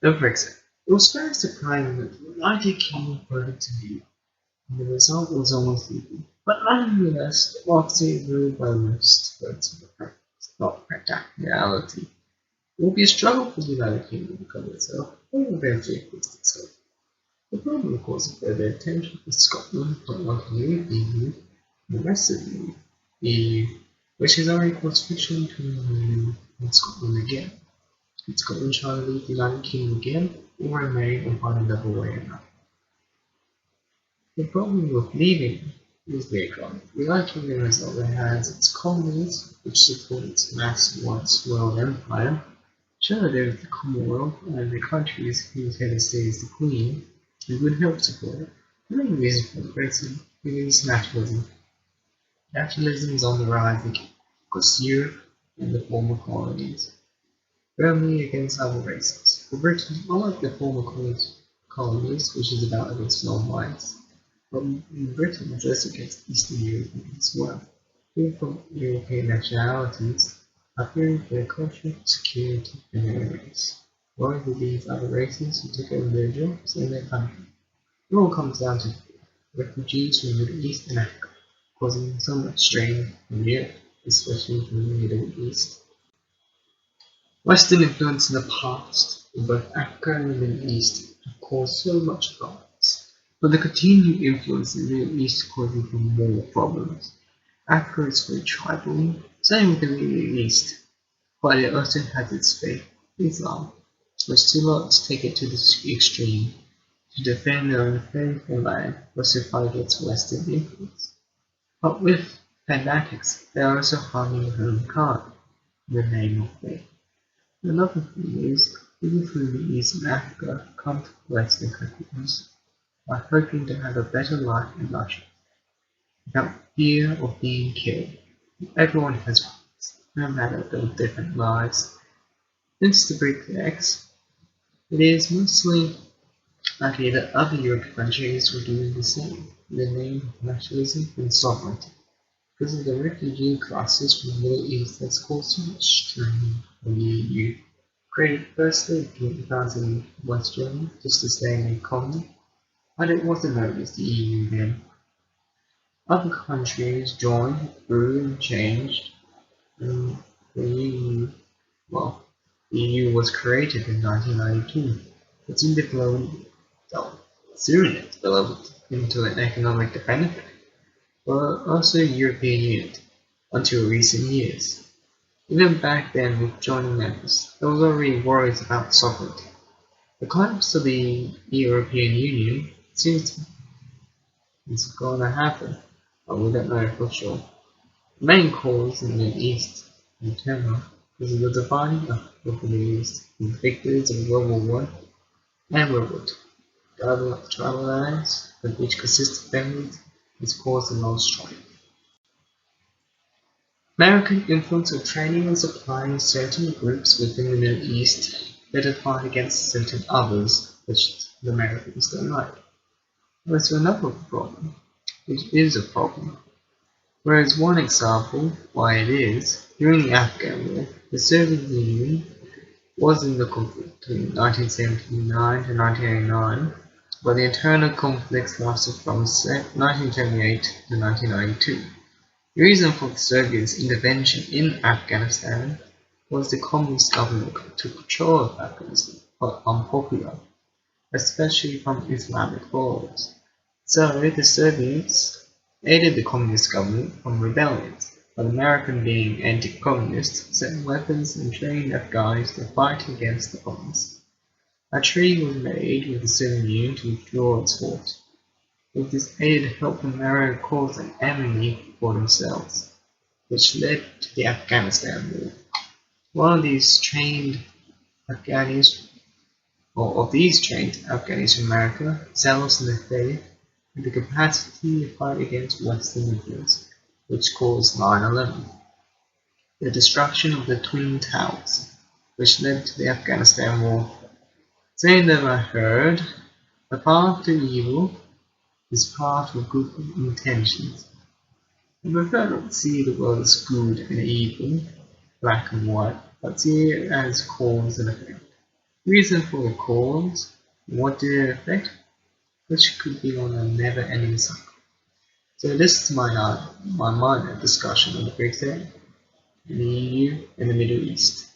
The Brexit. It was very surprising that the United Kingdom voted to leave, and the result was almost equal. But nonetheless, democracy is ruled by most votes of the practice, not practicality. It will be a struggle for the United Kingdom to cover itself, but eventually fix itself. The problem, of course, is that the attention of Scotland don't want to leave the EU and the rest of the EU, which has already caused friction between the EU and Scotland again. Could Scotland try to leave the United Kingdom again, or remain and find another way out? The problem with leaving is the economy. The United Kingdom has already has its colonies, which support its mass once world empire. Sure, there is the Commonwealth and the countries whose head of state is the Queen, who would help support it. The main reason for the Brexit is nationalism. Nationalism is on the rise across Europe and the former colonies, firmly against other races. For Britain, unlike the former colonies, which is about against non-whites, but in Britain it's also against Eastern Europeans as well. People from European nationalities are fearing for their culture, security, and their race, worried that these other races will take over their jobs and their country. It all comes down to refugees from the Middle East and Africa, causing so much strain on Europe, especially from the Middle East. Western influence in the past in both Africa and the Middle East have caused so much problems, but the continued influence in the Middle East is causing even more problems. Africa is very tribal, same with the Middle East, but it also has its faith, Islam, which still take it to the extreme to defend their own faith and land versus fight against Western influence. But with fanatics, they are also harming their own kind in the name of faith. Another thing is, people from the East and Africa come to Western countries by hoping to have a better life in Russia, without fear of being killed. Everyone has rights, no matter their different lives. Since the Brexit, it is mostly likely that other European countries will do the same, in the name of nationalism and sovereignty. Because of the refugee crisis from the Middle East that's caused so much strain on the EU, created firstly in West Germany just to stay in the economy, but it wasn't known as the EU then. Other countries joined, grew and changed, and the EU, well, the EU was created in 1992. It soon it developed into an economic benefit, but also a European unit, until recent years. Even back then with joining members, there was already worries about sovereignty. The collapse of the European Union seems is going to happen, but we don't know for sure. The main cause in the Middle East in turmoil is the dividing up of the Middle East in the victories of World War One and World War II. Tribal lines, which consist of families, has caused the most strife. American influence of training and supplying certain groups within the Middle East that have fight against certain others, which the Americans don't like. There's another problem, which is a problem. Whereas one example why it is, during the Afghan War, the Soviet Union was in the conflict between 1979 to 1989, but the internal conflicts lasted from 1978 to 1992. The reason for the Soviets' intervention in Afghanistan was the communist government took control of Afghanistan, but unpopular, especially from Islamic followers. So the Soviets aided the communist government from rebellions, but America, being anti-communist, sent weapons and trained Afghans to fight against the communists. A treaty was made with the Soviet Union to withdraw its force. With this aid helped America cause an enemy for themselves, which led to the Afghanistan War. One of these trained Afghanis, or of these trained Afghanis from America, zealous in their faith, had the capacity to fight against Western influence, which caused 9/11, the destruction of the Twin Towers, which led to the Afghanistan War. They never heard, the path to evil is part of good intentions. I prefer not to see the world as good and evil, black and white, but see it as cause and effect. reason for the cause, what did it affect, which could be on a never-ending cycle. So this is my minor discussion on the Brexit in the EU and the Middle East.